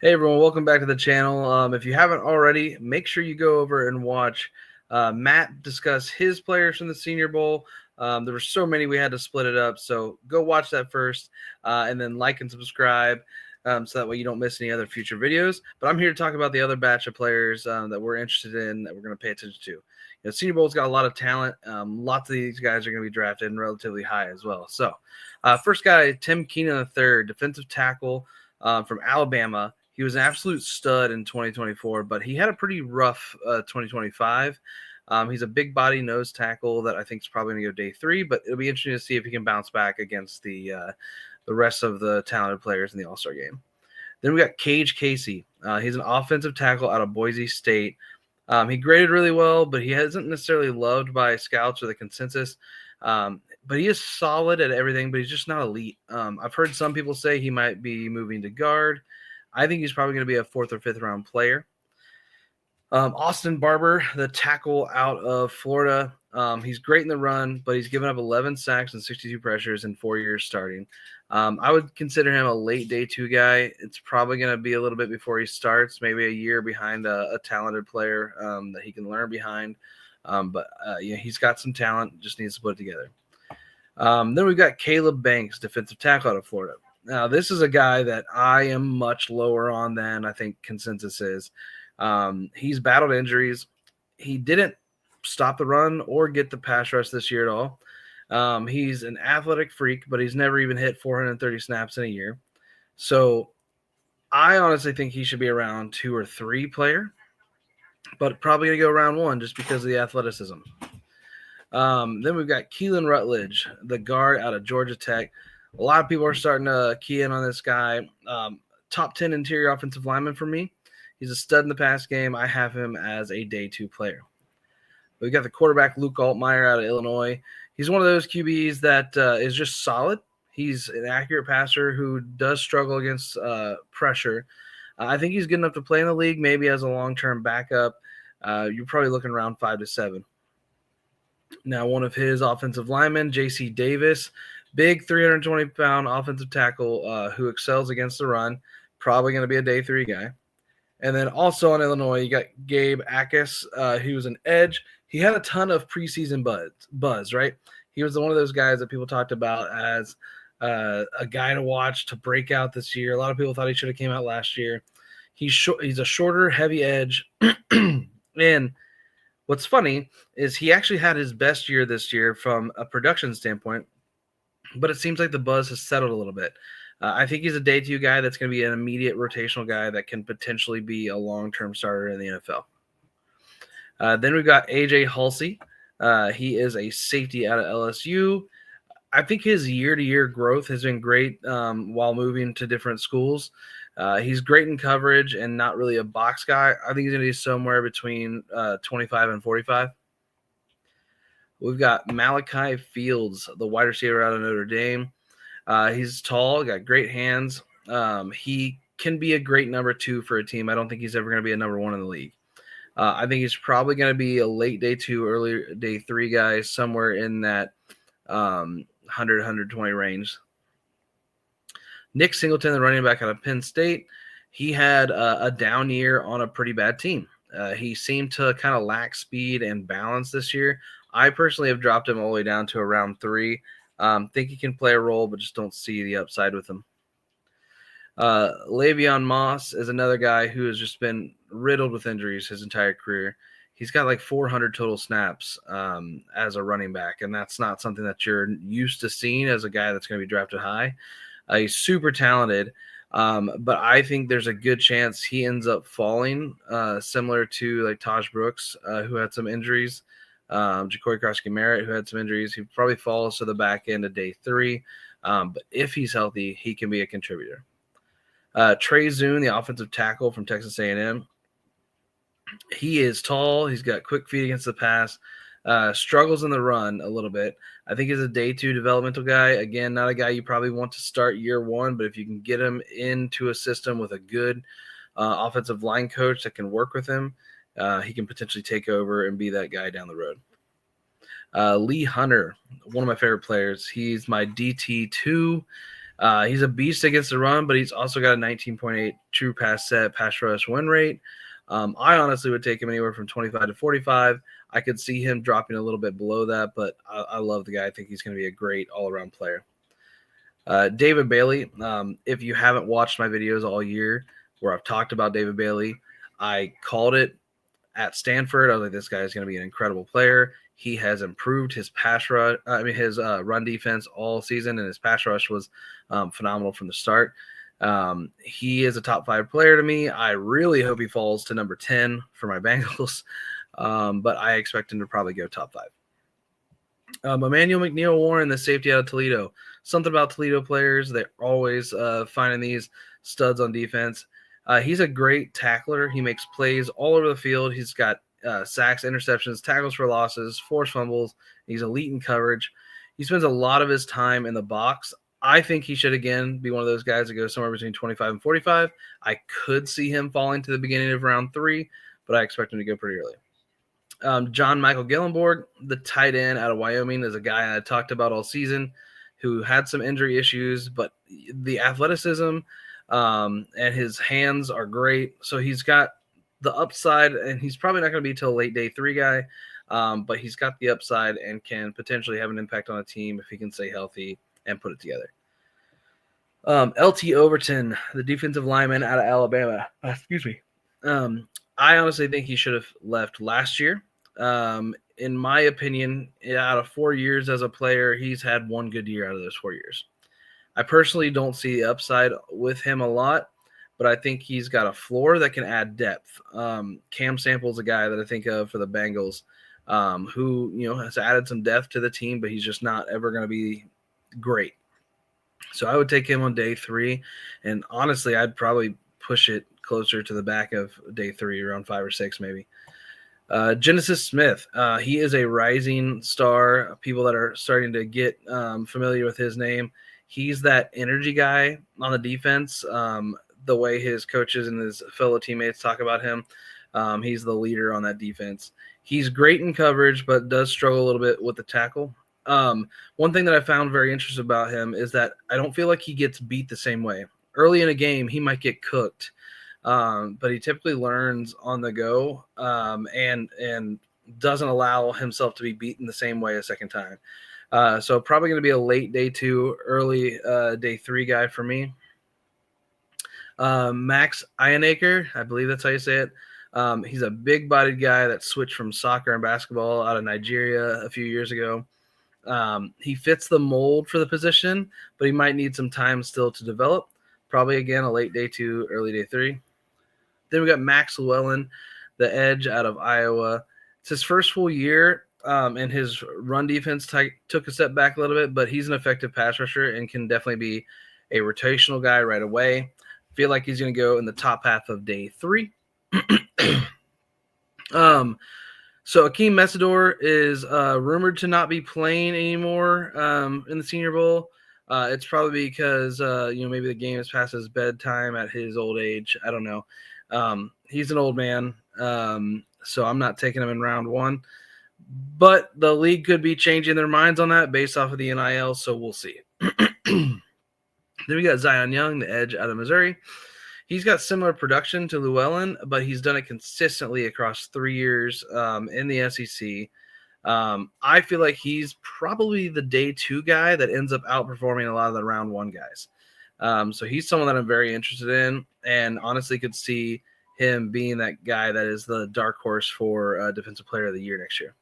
Hey everyone, welcome back to the channel. If you haven't already, make sure you go over and watch Matt discuss his players from the Senior Bowl. There were so many we had to split it up, so go watch that first, and then like and subscribe, so that way you don't miss any other future videos. But I'm here to talk about the other batch of players that we're interested in, that we're going to pay attention to. Senior Bowl's got a lot of talent. Lots of these guys are going to be drafted and relatively high as well. So, first guy, Tim Keenan III, defensive tackle from Alabama. He was an absolute stud in 2024, but he had a pretty rough 2025. He's a big body nose tackle that I think is probably going to go day 3, but it'll be interesting to see if he can bounce back against the rest of the talented players in the All-Star game. Then we got Cage Casey. He's an offensive tackle out of Boise State. He graded really well, but he hasn't necessarily loved by scouts or the consensus. But he is solid at everything, but he's just not elite. I've heard some people say he might be moving to guard. I think he's probably going to be a 4th or 5th round player. Austin Barber, the tackle out of Florida. He's great in the run, but he's given up 11 sacks and 62 pressures in 4 years starting. I would consider him a late day 2 guy. It's probably going to be a little bit before he starts, maybe a year behind a talented player that he can learn behind. But he's got some talent, just needs to put it together. Then we've got Caleb Banks, defensive tackle out of Florida. Now, this is a guy that I am much lower on than I think consensus is. He's battled injuries. He didn't stop the run or get the pass rush this year at all. He's an athletic freak, but he's never even hit 430 snaps in a year. So I honestly think he should be around 2 or 3 player, but probably going to go around 1 just because of the athleticism. Then we've got Keelan Rutledge, the guard out of Georgia Tech. A lot of people are starting to key in on this guy. Top 10 interior offensive lineman for me. He's a stud in the pass game. I have him as a day 2 player. We've got the quarterback, Luke Altmaier out of Illinois. He's one of those QBs that is just solid. He's an accurate passer who does struggle against pressure. I think he's good enough to play in the league, maybe as a long-term backup. You're probably looking around 5 to 7. Now, one of his offensive linemen, J.C. Davis, big 320-pound offensive tackle who excels against the run, probably going to be a day 3 guy. And then also in Illinois, you got Gabe Akis, who was an edge. He had a ton of preseason buzz, right? He was one of those guys that people talked about as a guy to watch to break out this year. A lot of people thought he should have came out last year. He's a shorter, heavy edge. And what's funny is he actually had his best year this year from a production standpoint, but it seems like the buzz has settled a little bit. I think he's a day 2 guy that's going to be an immediate rotational guy that can potentially be a long-term starter in the NFL. Then we've got A.J. Halsey. He is a safety out of LSU. I think his year-to-year growth has been great while moving to different schools. He's great in coverage and not really a box guy. I think he's going to be somewhere between 25 and 45. We've got Malachi Fields, the wide receiver out of Notre Dame. He's tall, got great hands. He can be a great number 2 for a team. I don't think he's ever going to be a number 1 in the league. I think he's probably going to be a late day 2, early day 3 guy, somewhere in that 100, 120 range. Nick Singleton, the running back out of Penn State, he had a down year on a pretty bad team. He seemed to kind of lack speed and balance this year. I personally have dropped him all the way down to around 3. Think he can play a role, but just don't see the upside with him. Le'Veon Moss is another guy who has just been riddled with injuries his entire career. He's got like 400 total snaps as a running back, and that's not something that you're used to seeing as a guy that's going to be drafted high. He's super talented, but I think there's a good chance he ends up falling, similar to like Taj Brooks, who had some injuries. Ja'Cory Krosky-Merritt, who had some injuries. He probably falls to the back end of day 3. But if he's healthy, he can be a contributor. Trey Zune, the offensive tackle from Texas A&M. He is tall. He's got quick feet against the pass. Struggles in the run a little bit. I think he's a day 2 developmental guy. Again, not a guy you probably want to start year 1, but if you can get him into a system with a good offensive line coach that can work with him, he can potentially take over and be that guy down the road. Lee Hunter, one of my favorite players. He's my DT2. He's a beast against the run, but he's also got a 19.8 true pass set, pass rush win rate. I honestly would take him anywhere from 25 to 45. I could see him dropping a little bit below that, but I love the guy. I think he's going to be a great all-around player. David Bailey, if you haven't watched my videos all year where I've talked about David Bailey, I called it at Stanford. I was like, this guy is going to be an incredible player. He has improved his his run defense all season, and his pass rush was phenomenal from the start. He is a top 5 player to me. I really hope he falls to number 10 for my Bengals, but I expect him to probably go top 5. McNeil-Warren, the safety out of Toledo. Something about Toledo players, they're always finding these studs on defense. He's a great tackler. He makes plays all over the field. He's got sacks, interceptions, tackles for losses, forced fumbles. He's elite in coverage. He spends a lot of his time in the box. I think he should, again, be one of those guys that goes somewhere between 25 and 45. I could see him falling to the beginning of round 3, but I expect him to go pretty early. John Michael Gillenborg, the tight end out of Wyoming, is a guy I talked about all season who had some injury issues, but the athleticism and his hands are great. So he's got the upside, and he's probably not going to be till late day 3 guy, but he's got the upside and can potentially have an impact on a team if he can stay healthy and put it together. LT Overton, the defensive lineman out of Alabama. Excuse me. I honestly think he should have left last year. In my opinion, out of 4 years as a player, he's had one good year out of those 4 years. I personally don't see the upside with him a lot, but I think he's got a floor that can add depth. Cam Sample's a guy that I think of for the Bengals, who has added some depth to the team, but he's just not ever going to be great. So I would take him on day 3, and honestly, I'd probably push it closer to the back of day 3, around 5 or 6 maybe. Genesis Smith, he is a rising star. People that are starting to get familiar with his name. He's that energy guy on the defense. The way his coaches and his fellow teammates talk about him, he's the leader on that defense. He's great in coverage, but does struggle a little bit with the tackle. One thing that I found very interesting about him is that I don't feel like he gets beat the same way. Early in a game, he might get cooked, but he typically learns on the go and doesn't allow himself to be beaten the same way a second time. So probably going to be a late day 2, early day 3 guy for me. Max Ionaker, I believe that's how you say it. He's a big-bodied guy that switched from soccer and basketball out of Nigeria a few years ago. He fits the mold for the position, but he might need some time still to develop. Probably, again, a late day 2, early day 3. Then we got Max Llewellyn, the edge out of Iowa. It's his first full year, and his run defense took a step back a little bit, but he's an effective pass rusher and can definitely be a rotational guy right away. Feel like he's going to go in the top half of day 3. So Akeem Messidor is rumored to not be playing anymore in the Senior Bowl. It's probably because maybe the game is past his bedtime at his old age. I don't know. He's an old man, so I'm not taking him in round 1. But the league could be changing their minds on that based off of the NIL, so we'll see. Then we got Zion Young, the edge out of Missouri. He's got similar production to Llewellyn, but he's done it consistently across 3 years in the SEC. I feel like he's probably the day 2 guy that ends up outperforming a lot of the round 1 guys. So he's someone that I'm very interested in, and honestly could see him being that guy that is the dark horse for Defensive Player of the Year next year.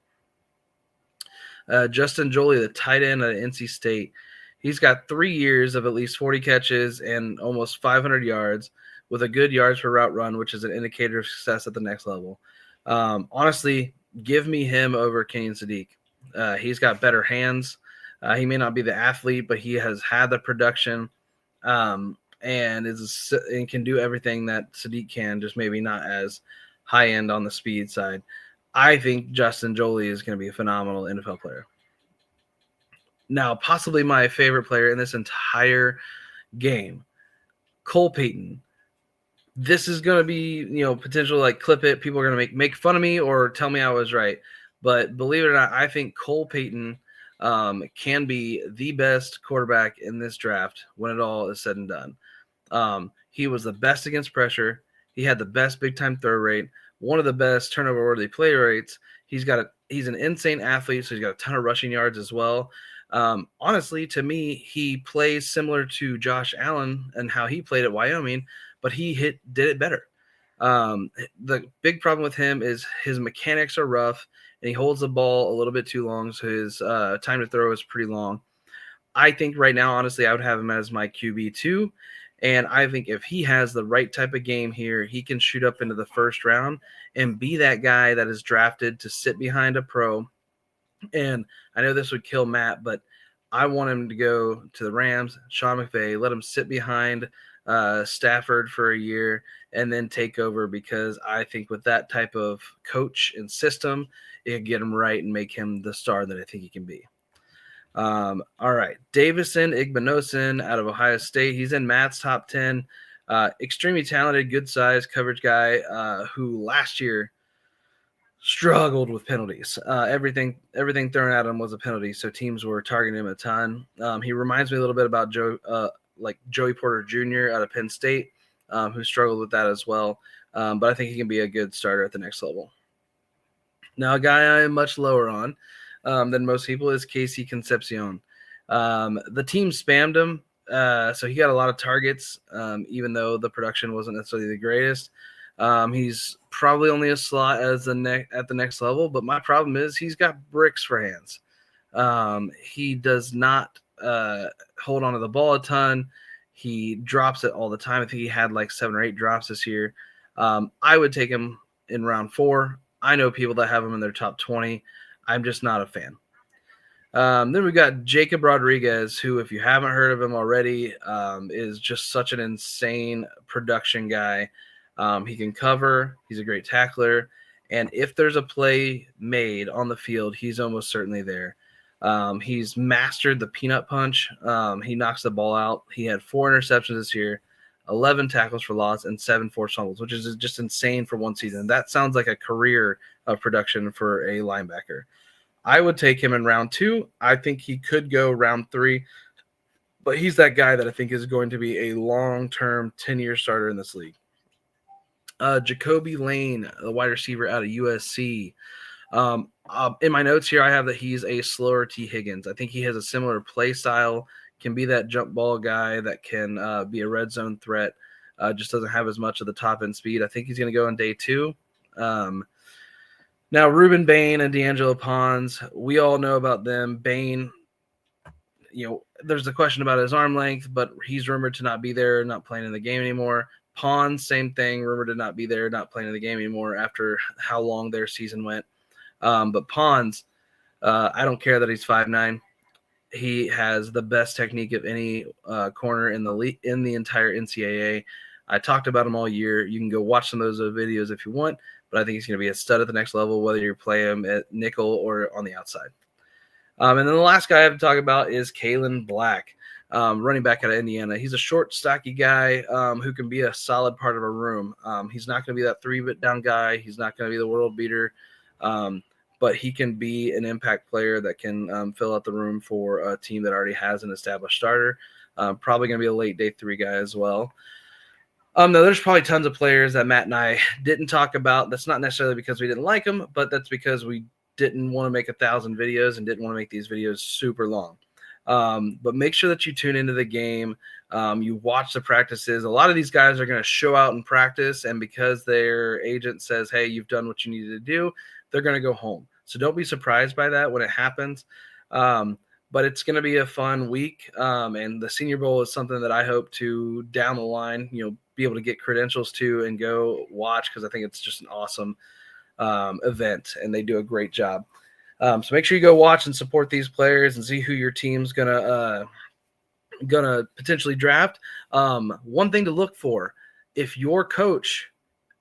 Justin Jolie, the tight end at NC State. He's got 3 years of at least 40 catches and almost 500 yards with a good yards per route run, which is an indicator of success at the next level. Honestly, give me him over Kenyon Sadiq. He's got better hands. He may not be the athlete, but he has had the production and can do everything that Sadiq can, just maybe not as high end on the speed side. I think Justin Jolie is going to be a phenomenal NFL player. Now, possibly my favorite player in this entire game, Cole Payton. This is going to be, potential like clip it. People are going to make fun of me or tell me I was right. But believe it or not, I think Cole Payton can be the best quarterback in this draft when it all is said and done. He was the best against pressure. He had the best big time throw rate, one of the best turnover worthy play rates. He's an insane athlete, so he's got a ton of rushing yards as well. Honestly, to me, he plays similar to Josh Allen and how he played at Wyoming, but he did it better. The big problem with him is his mechanics are rough, and he holds the ball a little bit too long, so his time to throw is pretty long. I think right now, honestly, I would have him as my QB2. And I think if he has the right type of game here, he can shoot up into the first round and be that guy that is drafted to sit behind a pro. And I know this would kill Matt, but I want him to go to the Rams, Sean McVay, let him sit behind Stafford for a year and then take over, because I think with that type of coach and system, it can get him right and make him the star that I think he can be. All right. Davison Igbinosun out of Ohio State. He's in Matt's top 10. Extremely talented, good size coverage guy who last year struggled with penalties. Everything thrown at him was a penalty, so teams were targeting him a ton. He reminds me a little bit about Joey Porter Jr. out of Penn State, who struggled with that as well. But I think he can be a good starter at the next level. Now, a guy I am much lower on than most people is Casey Concepcion. The team spammed him, so he got a lot of targets, even though the production wasn't necessarily the greatest. He's probably only a slot at the next level, but my problem is he's got bricks for hands. He does not hold on to the ball a ton. He drops it all the time. I think he had like 7 or 8 drops this year. I would take him in round 4. I know people that have him in their top 20. I'm just not a fan. Then we got Jacob Rodriguez, who, if you haven't heard of him already, is just such an insane production guy. He can cover. He's a great tackler. And if there's a play made on the field, he's almost certainly there. He's mastered the peanut punch. He knocks the ball out. He had 4 interceptions this year, 11 tackles for loss, and 7 forced fumbles, which is just insane for one season. That sounds like a career of production for a linebacker. I would take him in round 2. I think he could go round 3, but he's that guy that I think is going to be a long-term 10-year starter in this league. Jacoby Lane, the wide receiver out of USC. In my notes here, I have that he's a slower T. Higgins. I think he has a similar play style, can be that jump ball guy that can be a red zone threat, just doesn't have as much of the top-end speed. I think he's going to go on day 2. Now, Ruben Bain and D'Angelo Pons, we all know about them. Bain, there's a question about his arm length, but he's rumored to not be there, not playing in the game anymore. Pons, same thing, rumored to not be there, not playing in the game anymore after how long their season went. But Pons, I don't care that he's 5'9". He has the best technique of any corner in the entire NCAA. I talked about him all year. You can go watch some of those videos if you want, but I think he's going to be a stud at the next level, whether you play him at nickel or on the outside. And then the last guy I have to talk about is Kalen Black, running back out of Indiana. He's a short, stocky guy who can be a solid part of a room. He's not going to be that 3-down guy. He's not going to be the world beater, but he can be an impact player that can fill out the room for a team that already has an established starter. Probably going to be a late day 3 guy as well. No, there's probably tons of players that Matt and I didn't talk about. That's not necessarily because we didn't like them, but that's because we didn't want to make 1,000 videos and didn't want to make these videos super long. But make sure that you tune into the game. You watch the practices. A lot of these guys are going to show out in practice, and because their agent says, hey, you've done what you needed to do, they're going to go home. So don't be surprised by that when it happens. But it's going to be a fun week, and the Senior Bowl is something that I hope to, down the line, be able to get credentials to and go watch, because I think it's just an awesome event, and they do a great job. So make sure you go watch and support these players and see who your team's gonna potentially draft. One thing to look for: if your coach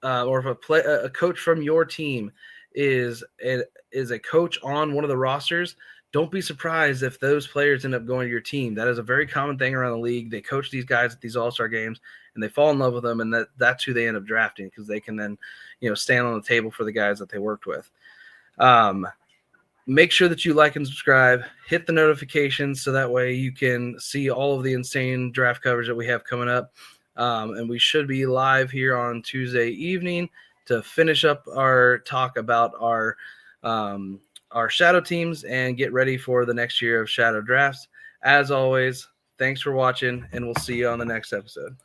or if a coach from your team is a coach on one of the rosters, don't be surprised if those players end up going to your team. That is a very common thing around the league. They coach these guys at these all-star games, and they fall in love with them, and that's who they end up drafting, because they can then, stand on the table for the guys that they worked with. Make sure that you like and subscribe, hit the notifications so that way you can see all of the insane draft coverage that we have coming up. And we should be live here on Tuesday evening to finish up our talk about our shadow teams and get ready for the next year of shadow drafts. As always, thanks for watching, and we'll see you on the next episode.